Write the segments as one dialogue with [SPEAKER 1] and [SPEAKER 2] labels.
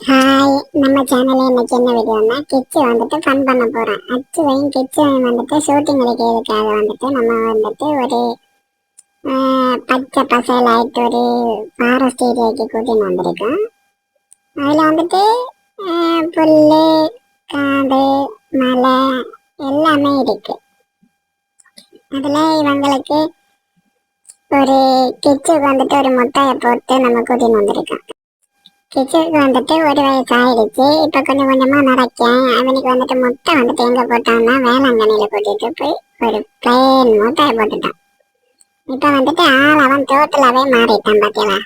[SPEAKER 1] Hi, நம்ம சேனல்ல இன்னைக்கு என்ன வீடியோன்னா கிட்ஸ் வந்துட்டு ஃபன் பண்ண போறோம். அச்சுவையும் கிட்ஸையும் வந்துட்டு ஷூட்டிங் எடுக்கிறதுக்காக வந்துட்டு நம்ம வந்துட்டு ஒரு பச்சை பசைலாயிட்டு ஒரு ஃபாரஸ்ட் ஏரியாவுக்கு கூட்டின்னு வந்திருக்கோம். அதில் வந்துட்டு புல், காடு, மலை எல்லாமே இருக்கு. அதில் இவங்களுக்கு ஒரு கிட்ஸுக்கு வந்துட்டு ஒரு முட்டையை போட்டு நம்ம கூட்டின்னு வந்திருக்கோம். கிட்ஸுக்கு வந்துட்டு ஒரு வயசு ஆயிடுச்சு. இப்போ கொஞ்சம் கொஞ்சமாக நடக்கேன். அவனுக்கு வந்துட்டு முட்டை வந்துட்டு எங்கே போட்டான்னா வேளாங்கண்ணியில் கூட்டிகிட்டு போய் ஒரு பிளேன் முட்டையை போட்டுட்டான். இப்போ வந்துட்டு அவன் டோட்டலாகவே மாறிட்டான். பார்த்தீங்களா?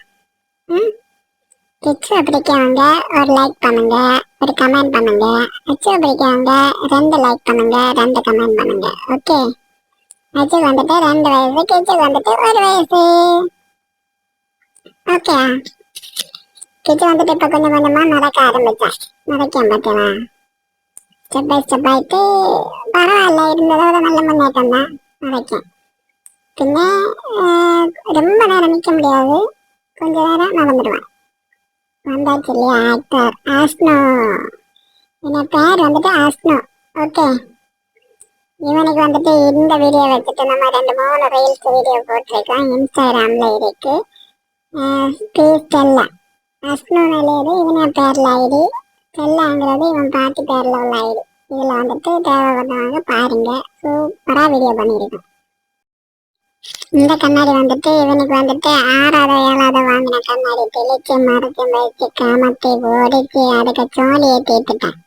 [SPEAKER 1] கிட்ஸை பிடிக்கவங்க ஒரு லைக் பண்ணுங்க, ஒரு கமெண்ட் பண்ணுங்க. அச்சுவை பிடிக்கவங்க 2 லைக் பண்ணுங்க, 2 கமெண்ட் பண்ணுங்க. ஓகே, அச்சுக்கு வந்துட்டு 2 வயசு, கிட்ஸுக்கு வந்துட்டு 1 வயசு. ஓகே, கிட்ஸ் வந்துட்டு இப்போ கொஞ்சம் கொஞ்சமாக நடக்க ஆரம்பித்தான். நடக்கேன் பார்த்தீங்களா? ஸ்டெப் பை ஸ்டெப் ஆகிட்டு பரவாயில்ல, இருந்ததோட நல்ல முன்னேற்றம் தான். நடக்கேன். பின்ன ரொம்ப நேரம் நிற்க முடியாது, கொஞ்ச நேரம் நடந்துடுவான். வந்தாச்சு இல்லையா ஆக்டர் ஆஸ்னோ. என் பேர் வந்துட்டு ஆஸ்னோ. ஓகே, இவனுக்கு வந்துட்டு இந்த வீடியோ வச்சுட்டு நம்ம 2-3 ரீல்ஸ் வீடியோ போட்டிருக்கோம். இன்ஸ்டாகிராமில் இருக்கு. ஸ்டெல்லா அஸ்னோனிலேயே இவன் பேரில் ஐடி, ஸ்டெல்லாங்கிறது இவன் பாட்டி பேரில் உள்ள ஐடி. இதில் வந்துட்டு தேவைப்படுறவங்க பாருங்க, சூப்பராக வீடியோ பண்ணியிருக்கோம். இந்த கண்ணாடி வந்துட்டு இவனுக்கு வந்துட்டு 6ஆவது 7ஆவது வாங்கின கண்ணாடி. தெளிச்சு மறைச்சு வச்சு காமத்தை ஓடிச்சு அதுக்கு சோழியை தீர்த்துட்டான்.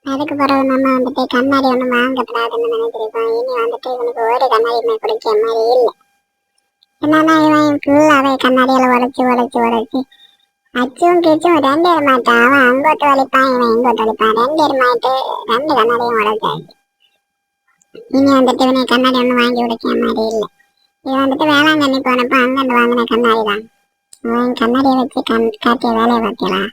[SPEAKER 1] அதுக்கு பிறகு நம்ம வந்துட்டு கண்ணாடி ஒன்று வாங்கப்படாதுன்னு நினைச்சிருக்கோம். இனி வந்துட்டு இவனுக்கு ஒரு கண்ணாடியுமே பிடிச்ச மாதிரி இல்லை. என்னன்னா இவன் ஃபுல்லாகவே கண்ணாடியில் உடைச்சு அச்சும் கிச்சும் 2 மாட்டான். அவன் அங்கோட்டு வலிப்பான், இவன் இங்கோட்டு வலிப்பான். 2 மாட்டு 2 கண்ணாடியும் உடைச்சாச்சு. இனி வந்துட்டு இவனை கண்ணாடி ஒன்று வாங்கி உடைக்கிற மாதிரி இல்லை. இவன் வந்துட்டு வேளாங்கண்ணி போனப்போ அங்கேருந்து வாங்கின கண்ணாடி தான். அவன் கண்ணாடியை வச்சு காட்டிய வேலையை பார்க்கலாம்.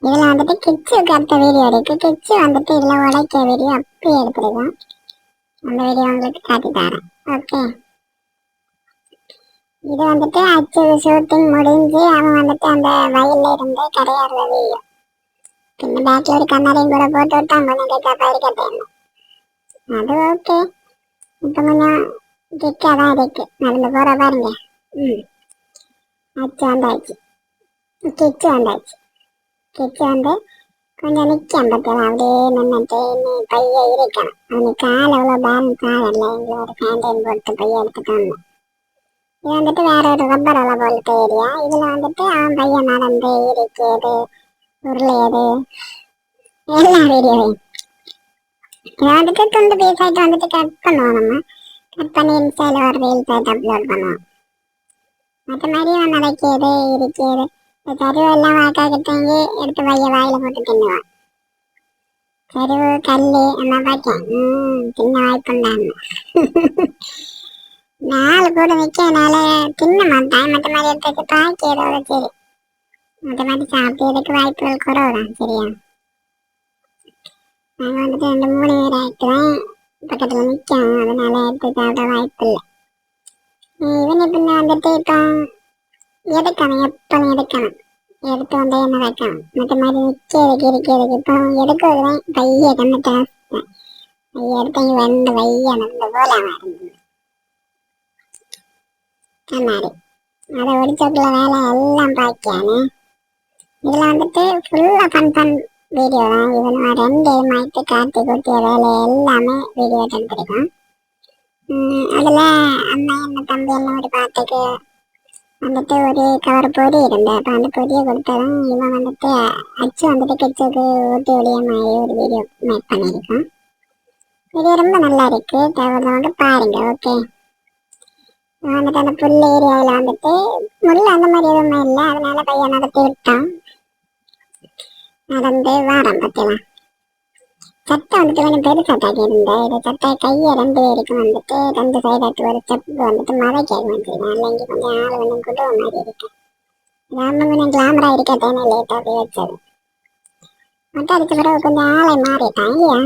[SPEAKER 1] இதில் வந்துட்டு கிட்ஸுக்கு அடுத்த வீடியோ இருக்கு. கிட்ஸு வந்துட்டு இதில் உடைக்கிற வீடியோ அப்படி எடுத்துருக்கோம். அந்த வீடியோ உங்களுக்கு காட்டி தரேன். ஓகே, இது வந்துட்டு அச்சு ஷூட்டிங் முடிஞ்சு அவன் வந்துட்டு அந்த வயல்ல இருந்து கரையாடுற வீடியோ. பின்ன பேக்கில் ஒரு கண்ணாடியும் கூட போட்டு விட்டான். கொஞ்சம் கேட்கா இருக்கட்டேன். அது ஓகே, இப்போ கொஞ்சம் கிக்காக தான் இருக்கு. நடந்து போகிற பாருங்க. அச்சு வந்தாச்சு, கிச்சு வந்தாச்சு. கிச்சு வந்து கொஞ்சம் நிற்கும் பற்றியெல்லாம் அப்படியே நின்றுட்டு பைய இருக்கணும். அவனுக்கு கால் எவ்வளோ பேலன்ஸ் ஆகல. எங்களோட கேண்டீன் போட்டு பைய எடுத்துட்டாங்க. இது வந்துட்டு வேற ஒரு ரப்பர் அலை போலட்டு ஏரியா. இதுல வந்துட்டு அவன் பையன் நடந்து இருக்கிறது, உருளையது எல்லா வீடியோவையும் இதை வந்துட்டு துண்டு பீஸ் ஆகிட்டு வந்துட்டு கட் பண்ணுவோம். நம்ம கட் பண்ணி இன்ஸ்டால ஒரு ரீல்ஸ் ஆகிட்டு அப்லோட் பண்ணுவோம். மற்ற மாதிரி அவன் நடக்கிறது இருக்கிறது சரிவெல்லாம் வாக்காக்கிட்டேங்க எடுத்து பைய வாயில போட்டு தின்னுவான். சரிவு கல் என்ன பார்த்தேன், தின்ன வாய்ப்புண்டான்னு 4 கூட நிற்கனால தின்ன மாட்டான். மற்ற மாதிரி எடுத்து பாய்க்கிறதோட சரி, மற்ற மாதிரி சாப்பிட்றதுக்கு வாய்ப்புகள் குறவு தான். சரியா? நாங்கள் வந்துட்டு 2-3 பேர் ஆகிட்டுவேன் பக்கத்தில் நிற்கும், அதனால எடுத்து சாப்பிட வாய்ப்பு இல்லை. இவன் பின்ன வந்துட்டு இப்போ எடுக்கணும், எப்பவும் எடுக்கணும். எடுத்து வந்து என்ன வைக்கணும். மற்ற மாதிரி இருக்கிறதுக்கு இப்போ எடுக்கிறதுதான் பைய கண்ணு ஆசை. பைய எடுத்து 2 வைய நடந்த போல இருந்தது கண்ணாடி. அதை ஒடிச்சோக்குள்ள வேலை எல்லாம் பாய்க்கானே. இதில் வந்துட்டு ஃபுல்லாக ஃபன் வீடியோ தான். இவன் 2 மாய்த்து காட்டி கூட்டிய வேலை எல்லாமே வீடியோ எடுத்துருக்கான். அதில் அண்ணா என்ன தம்பி என்ன ஒரு பாட்டுக்கு வந்துட்டு ஒரு கவர் பொடி இருந்தேன். அப்போ அந்த பொடியை கொடுத்ததும் இவன் வந்துட்டு அச்சு வந்துட்டு கிட்ஸுக்கு ஊட்டி ஒளிய மாதிரி ஒரு வீடியோ மேக் பண்ணியிருக்கான். வீடியோ ரொம்ப நல்லா இருக்கு, தேவைப்படுறவங்க பாருங்க. ஓகே, வந்துட்டு அந்த புல் ஏரியாவில் வந்துட்டு முள் அந்த மாதிரி எதுவுமே இல்லை. அதனால பையன் நடத்தி விட்டான். நடந்து வாரம் பார்த்தலாம். சட்டை வந்துட்டு கொஞ்சம் பெருசாட்டாக்கி இருந்தேன். இது சட்டை கையை 2 பேருக்கும் வந்துட்டு 2 சைடாட்டு ஒரு ஸ்டெப்பு வந்துட்டு மறைக்காக வந்துருக்கேன். இல்லை இங்கே கொஞ்சம் ஆள் கொஞ்சம் குடுவ மாதிரி இருக்கேன். நம்ம கொஞ்சம் கிளாமராக இருக்கட்டேன்னு லேட்டாக போய் வச்சது. மட்டும் அடிச்ச பிறகு கொஞ்சம் ஆளை மாறிட்டான் இல்லையா?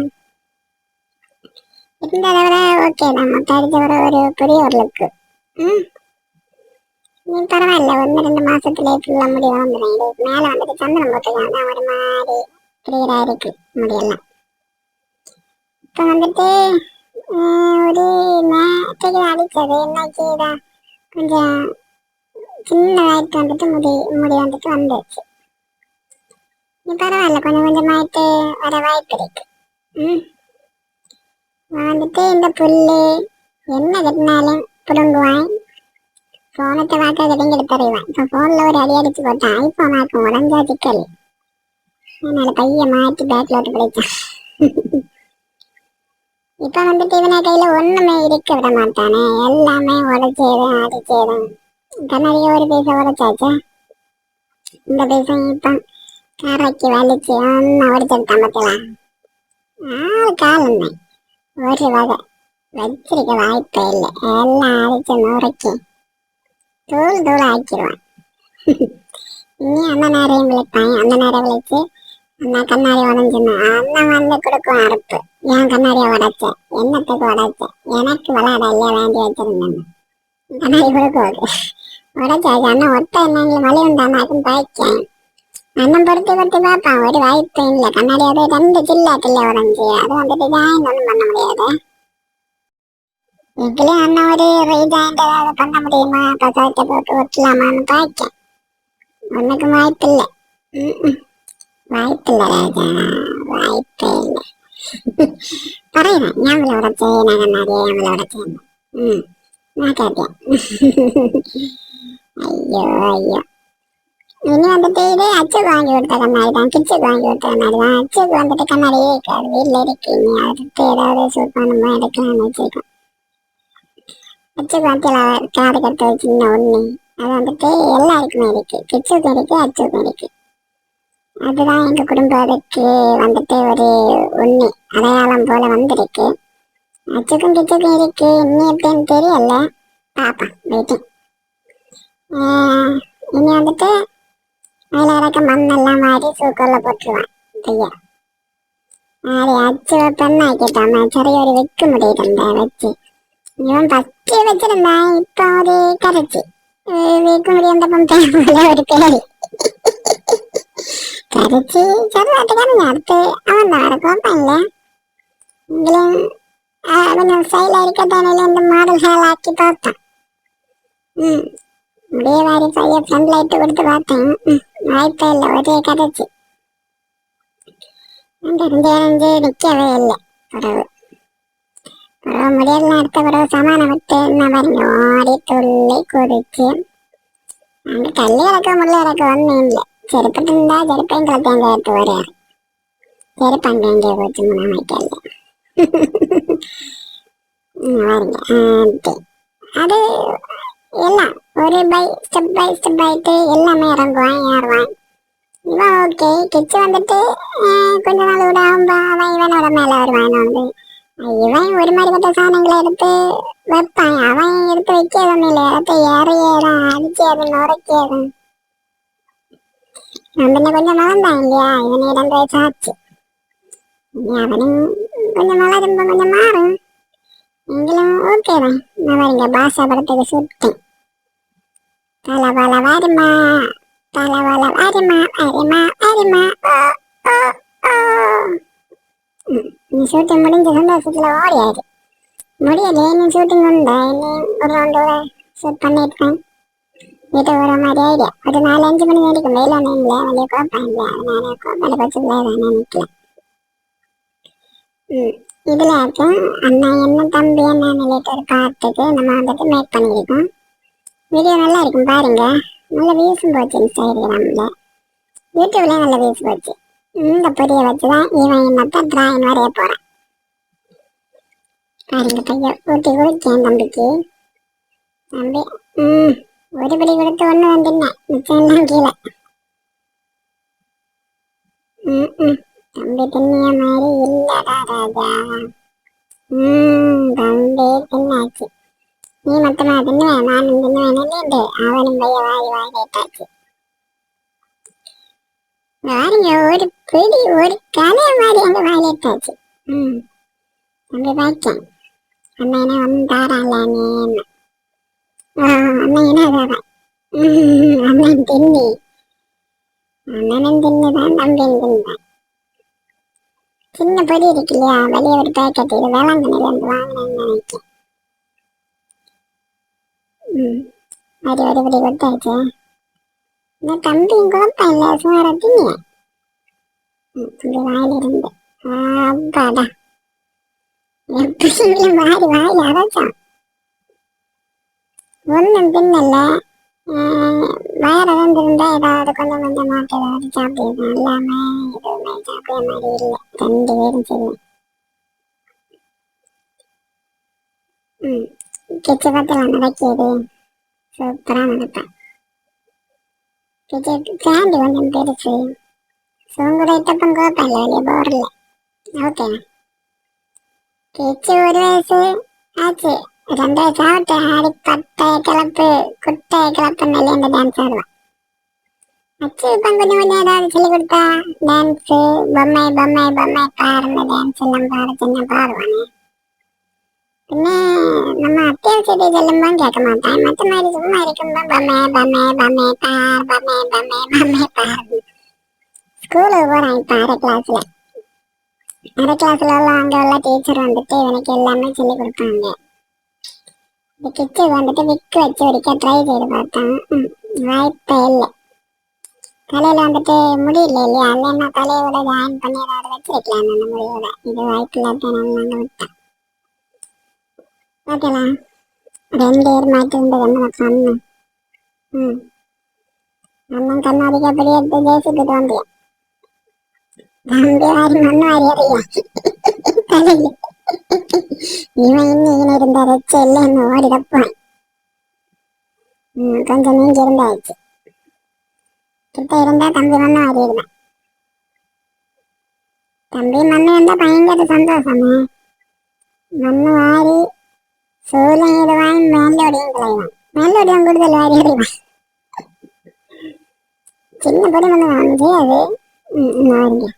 [SPEAKER 1] இருந்ததை விட ஓகே தான். மொட்டை அடிச்ச பிறகு ஒரு பெரிய ஒரு லுக்கு. நீ பரவாயில்ல, 1-2 மாசத்துல ஃபுல்லா முடி வளர்ந்துடும். இதுக்கு மேல வந்துட்டு சந்தனம் போட்டுக்கலாம், அதான் ஒரு மாதிரி கிளியரா இருக்கு முடியெல்லாம். இப்ப வந்துட்டு ஒரு நேற்றுக்கு அடிச்சது இன்னைக்கு தான் கொஞ்சம் சின்ன வயிற்று வந்துட்டு முடி வந்துட்டு வந்துச்சு. நீ பரவாயில்ல, கொஞ்சம் கொஞ்சமாயிட்டு வர வாய்ப்பு இருக்கு. நான் வந்துட்டு இந்த புல்லு என்ன கட்டினாலும் பிடுங்குவான். போனத்தை பார்க்க கட்டிங்கிட்டு தருவேன். இப்போ ஃபோனில் ஒரு அடி அடிச்சு போட்டான். ஐஃபோன் ஆக்கும் உடஞ்சா சிக்கல். அதனால பையன் மாற்றி பேக்கில் விட்டு பிடிச்சான். இப்போ வந்துட்டு இவனை கையில் ஒன்றுமே இருக்க விட மாட்டானே, எல்லாமே உடைச்சேதும் அடிச்சேதும். கண்ணாடியே ஒரு பீஸை உடைச்சாச்சா, இந்த பீஸையும் இப்போ கரைக்கு வலிச்சு ஒன்று உடைச்செடுத்தான். பார்க்கலாம், காலமே ஒரு வகை வச்சிருக்க வாய்ப்பே இல்லை. எல்லாம் அடிச்சு நுரைக்கும் தூள் தூள் ஆக்கிடுவான். இனி அந்த நேரம் விளைப்பான். அந்த நேரம் விளைச்சு அந்த கண்ணாடி உடஞ்சுன்னா அண்ணன் வந்து கொடுக்குவான் அறுப்பு. என் கண்ணாடியை உடைச்ச, என்னத்துக்கு உடைச்ச, எனக்கு விளையாட இல்லையா வேண்டி வச்சிருந்தேன். கண்ணாடி கொடுக்குவாரு, உடைச்சாச்சு. அண்ணன் ஒட்ட என்ன வலி உண்டானாக்கும் பாய்ச்சேன். அண்ணன் பொறுத்து பொறுத்து பார்ப்பான், ஒரு வாய்ப்பு இல்லை. கண்ணாடி அது 2 சில்லாட்டில் உடஞ்சி, அது வந்துட்டு ஜாயின் ஒன்றும் பண்ண முடியாது. இதுலயும் அண்ணன் ஒரு ரீஜாயிண்ட் ஏதாவது பண்ண முடியுமா, பசாத்தை போட்டு ஒட்டலாமான்னு பாய்ச்சேன். ஒன்றுக்கும் வாய்ப்பு இல்லை. வாய்ப்பில்லை ராஜா, வாய்ப்பே இல்லை. പറയുന്നேன், ഞാൻ വിളവടച്ചേ, ഞാൻ കണ്ണാടിയെ ഞാൻ വിളവടച്ചേന്ന്. நான் கேட்டேன். ஐயோ ஐயோ, இனி வந்துட்டு இது அச்சுக்கு வாங்கி கொடுத்த கண்ணாடி தான், கிச்சுக்கு வாங்கி கொடுத்த கண்ணாடி தான். அச்சுக்கு வந்துட்டு கண்ணாடியே இருக்காது, வீட்டில் இருக்கு. இனி அடுத்து ஏதாவது சூட் பண்ணுமோ எடுக்கலாம்னு வச்சிருக்கோம். அச்சுக்கு வந்துட்டு காது கட்ட சின்ன ஒன்று, அது வந்துட்டு எல்லாருக்குமே இருக்கு. கிச்சுக்கும் இருக்கு, அச்சுக்கும் இருக்கு. அதுதான் எங்க குடும்பத்துக்கு வந்துட்டு ஒரு ஒண்ணு அடையாளம் போல வந்திருக்கு. அச்சுக்கும் கிச்சுக்கும் இருக்கு. இன்னும் எப்படின்னு தெரியல, பாப்பா வெயிட்டிங். இனி வந்துட்டு அதில் இறக்க மண்ணெல்லாம் மாறி சூக்கல்ல போட்டுருவான் பையா. அது அச்சு பெண்ணாக்கிட்டாம சரி ஒரு வைக்க முடியுதுண்டா வச்சு. இவன் பச்சை வச்சிருந்தான், இப்போ ஒரு கரைச்சி வைக்க முடியும். ஒரு பேரு கரைச்சி ചെറുതായിട്ട് അടുത്ത് അവൻ നടക്കുവാനില്ല എങ്കിലും അവന് സ്റ്റൈലായിരിക്കത്താണെങ്കിൽ എൻ്റെ മോഡൽ ഹെയറാക്കി பார்த்தான். முடிய வாரி பைய ஃப்ரண்ட் லைட்டு கொடுத்து பார்த்தேன், வாய்ப்பே இல்லை. ஒரே கரைச்சி அஞ்சு நிற்கவே இல்லை. பிறகு முடியலாம். அடுத்த பிறகு சமானம் விட்டு என்ன பாருங்க, ஓடி துள்ளி குதிச்சு அங்கே தள்ளி இறக்க முடியல. இறக்க ஒன்றும் இல்லை. ചെറുപ്പത്തിൽ இருந்தா ചെറുപ്പം കളിക്കാൻ കേട്ട് പറയാറ്. ചെറുപ്പം എங்கே போச்சு முன்னாமைக்கல்ல. அது எல்லாம் ஒரு ஸ்டெப் பை ஸ்டெப் ஆயிட்டு எல்லாமே இறங்குவான், ஏறுவான். இவன் ஓகே. கிச்சு வந்துட்டு கொஞ்ச நாள் விட அவன் இவனோட மேல வருவான். வந்து இவன் ஒரு மாதிரிப்பட்ட சாதனங்களை எடுத்து வைப்பான். அவன் எடுத்து வைக்கிறதும் இல்லை, இடத்த ஏறியதான் அடிச்சது நுரைக்கியதும். அவனை கொஞ்சம் வளர்ந்தான் இல்லையா, இவனே 2 வயசு ஆச்சு. இனி அவனும் கொஞ்சம் வளரும், கொஞ்சம் மாறும். எങ്കിലും ஓகே தான். நான் வரீங்க பாஷா படத்துக்கு சுட்டேன். பல பல வருமா, பல பல வருமா, வருமா வருமா. நீ ஷூட்டிங் முடிஞ்ச சந்தோஷத்துல ஓடியாரு. முடியல, நீ ஷூட்டிங் உண்டா? இனி ஒரு ரவுண்டு ஷூட் பண்ணியிருக்கேன். வீட்டு வர மாதிரி ஐடியா. ஒரு 4-5 மணி வரைக்கும் வெயில் ஒன்றும் இல்லை, வெளியே கோப்பம் இல்லை. அதனால கோப்பால பச்சு வேணாம் நிற்கலாம். இதில் ஆச்சும் அண்ணா என்ன தம்பி என்ன நிலையிட்டு ஒரு பாட்டுக்கு நம்ம வந்துட்டு மேக் பண்ணியிருக்கோம். வீடியோ நல்லா இருக்கும் பாருங்க. நல்ல வியூஸும் போச்சு இன்ஸ்டாகிராமில், யூடியூப்லேயும் நல்ல வியூஸ் போச்சு. இந்த பொடியை வச்சு தான் இவன் என்னத்தான் டிராயிங் வரைய போகிறான். பாருங்க பையன் ஊட்டி குடிச்சேன் தம்பிக்கு. தம்பி ஒரு படி கொடுத்து ஒன்று வந்துட்டேன், மிச்சம் எல்லாம் கீழே. தம்பி தின்னிய மாதிரி இல்லடா ராஜா. தம்பி தின்னாச்சு. நீ மொத்தமா தின்னுவேன், நானும் தின்னுவேன். அவனும் பைய வாரி வாரி கேட்டாச்சு. பாருங்க, ஒரு பிடி ஒரு கலை மாதிரி அங்கே வாயிலேட்டாச்சு. தம்பி பார்த்தேன், அண்ணா என்ன ஒன்றும் தாரான்ல. அண்ணா என்ன தாரா அண்ணன் தின்னி அண்ணனும் தின்னுதான் தம்பியும் தின்னுதான். சின்ன பொடி இருக்கு இல்லையா, வெளியே ஒரு பேக்கெட், இது வேளாங்கண்ணில இருந்து வாங்கினேன்னு நினைக்கிறேன். அது ஒரு படி கொடுத்தாச்சு. இந்த தம்பியும் குழப்பம் இல்லை, சுமார தின்னிய தம்பி வாயில இருந்து அப்பாடா எப்படி மாறி வாயில அரைச்சான். ஒன்றும் தின்னல. வயர வந்துருந்தா ஏதாவது கொஞ்சம் கொஞ்சமாட்டு ஏதாவது சாப்பிடுவேன், எல்லாமே எதுவுமே சாப்பிட மாதிரி இல்லை. ரெண்டு பேரும் சரி. கிச்சு பத்திரம் நடக்கியது சூப்பரா நடப்பேன். கிச்சு ஃபேண்ட் கொஞ்சம் பெருசு, சோங்குட இட்டப்பம் கோப்பேன் இல்லை, வெளியே போரில். ஓகே, கிச்சு ஒரு வயசு ஆச்சு. 2 வயசு ஆகட்டு, ஆடி பட்டை கிளப்பு குட்டை கிளப்பு நல்ல இந்த டான்ஸ் ஆடுவான். அச்சு இப்போ கொஞ்சம் கொஞ்சம் ஏதாவது சொல்லி கொடுத்தா டான்ஸு, பொம்மை பொம்மை பொம்மை பாருங்க டான்ஸ் எல்லாம் பாட சின்ன பாடுவானே. பின்ன நம்ம அத்தியாவசியத்தை சொல்லும்போது கேட்க மாட்டான். மற்ற மாதிரி சும்மா இருக்கும்போது பொம்மை பொம்மை பொம்மை பார் பொம்மை பொம்மை பொம்மை பாரு. ஸ்கூலுக்கு போகிறான் இப்போ அரை கிளாஸ்ல உள்ள அங்கே உள்ள டீச்சர் வந்துட்டு இவனுக்கு எல்லாமே சொல்லி கொடுப்பாங்க. இந்த கிச்சு வந்துட்டு விக்கு வச்சு வரைக்கும் ட்ரை செய்து பார்த்தான். வாய்ப்பே இல்லை. தலையில வந்துட்டு முடியல இல்லையா, இல்லைன்னா தலையோட ஜாயின் பண்ணி ஏதாவது வச்சிருக்கலாம் அந்த முடியோட. இது வாய்ப்பு இல்லாத நாங்க விட்டேன். ஓகேலாம் 2 பேர் மாட்டு இருந்தது நம்ம கண்ணு. அண்ணன் கண்ணாடிக்கு அப்படி எடுத்து ஜேசிட்டு தோண்டிய தம்பி வாரி மண்ணு வாரி அறியா தலையில. இவன் இன்னும் இருந்த ரெச்ச இல்லைன்னு ஓடிடப்பான். கொஞ்சம் நீங்க இருந்தாச்சு கிட்ட இருந்தா தம்பி மண்ணு வாரி இருந்தேன். தம்பி மண்ணு வந்தா பயங்கர சந்தோஷமே. மண்ணு வாரி சூழல் இடுவான், மேலோடியும் கிளைவான். மேலோடியும் கூடுதல் வாரி அறிவான். சின்ன பொடி மண்ணு வந்து அது வாரிங்க.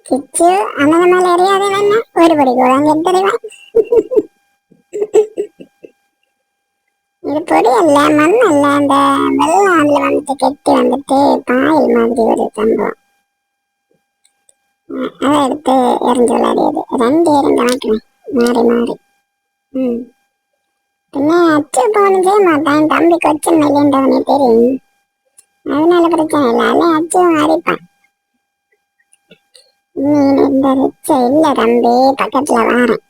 [SPEAKER 1] கிச்சு அண்ணன் மேல எறியாதே வேணா, ஒரு படி கூட அங்க தெரிவான். இது பொடி அல்ல, மண் அல்ல, அந்த வெள்ளம் அதுல வந்துட்டு கெட்டி வந்துட்டு பாயில் மாதிரி ஒரு சம்பவம். அதை எடுத்து எரிஞ்சு விளையாடியது. 2 எரிஞ்ச மாட்டேன் மாறி மாறி. பின்ன அச்சு போகணும் செய்ய மாட்டான். தம்பி கொச்சு மெல்லின்றவனே தெரியும், அதனால பிரச்சனை இல்லை. அல்ல அச்சும் அடிப்பான். இந்த ரிச்ச இல்ல தம்பி, பக்கத்துல வாரேன்.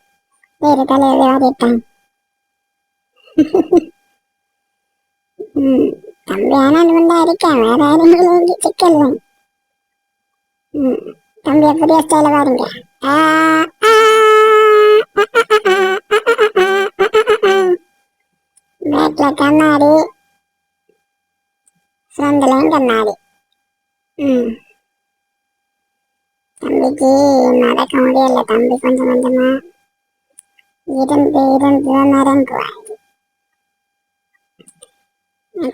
[SPEAKER 1] வேறு தலையை வாரிட்டான். தம்பி ஆனால் வந்து அடிக்கான், வேற யாரும் சிக்கல். தம்பி புதிய ஸ்டைல பாருங்க. பேக்ல கண்ணாடி, ஃப்ரண்ட்லையும் கண்ணாடி. தம்பிக்கு நடக்க முடியல. தம்பி கொஞ்சம் கொஞ்சமா இருந்து நரங்குவான்.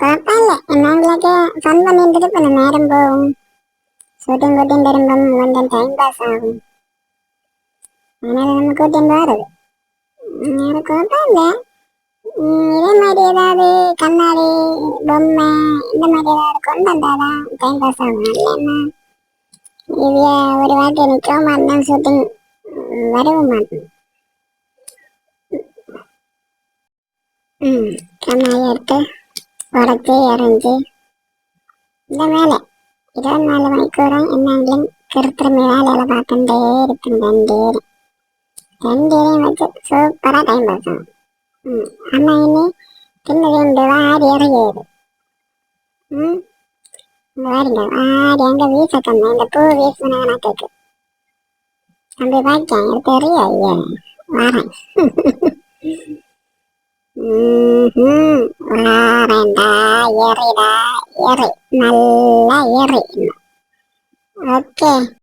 [SPEAKER 1] குழப்பம் இல்லை, என்னங்களுக்கு ஃபன் பண்ணிட்டு பண்ண நேரம் போகும். ஷூட்டிங் கூட்டின்னு வரும்போது கொஞ்சம் டைம் பாஸ் ஆகும். அதனால நம்ம கூட்டின்னு வருது. வேற குழப்பம் இல்லை. இதே மாதிரி ஏதாவது கண்ணாடி பொம்மை இந்த மாதிரி ஏதாவது கொண்டு வந்தாதான் டைம் பாஸ் ஆகும். இல்லைன்னா இவைய ஒரு வாட்டி நிற்க மாட்டேன், ஷூட்டிங் வரவும் மாட்டேன். கண்ணாடி எடுத்து உடச்சி எறிஞ்சு இந்த மேலே 24 மணிக்கூறும் என்னங்களும் கிருத்திரமே வேலையில் பார்த்துட்டே இருப்பேன். 2 பேரையும் வச்சு சூப்பராக டைம் பாஸ் ஆகும். அம்மா இனி தின்னு ரெண்டு வாரி எறியாது. வாரிங்க வாரி அங்கே வீச தந்தேன். இந்த பூ வீசினா கேட்கு தம்பி பாய்க்கேன் எடுத்து எறிய. ஐயா வாரேன். வாரேன்டா, எறிடா எறி, நல்லா எறி. ஓகே.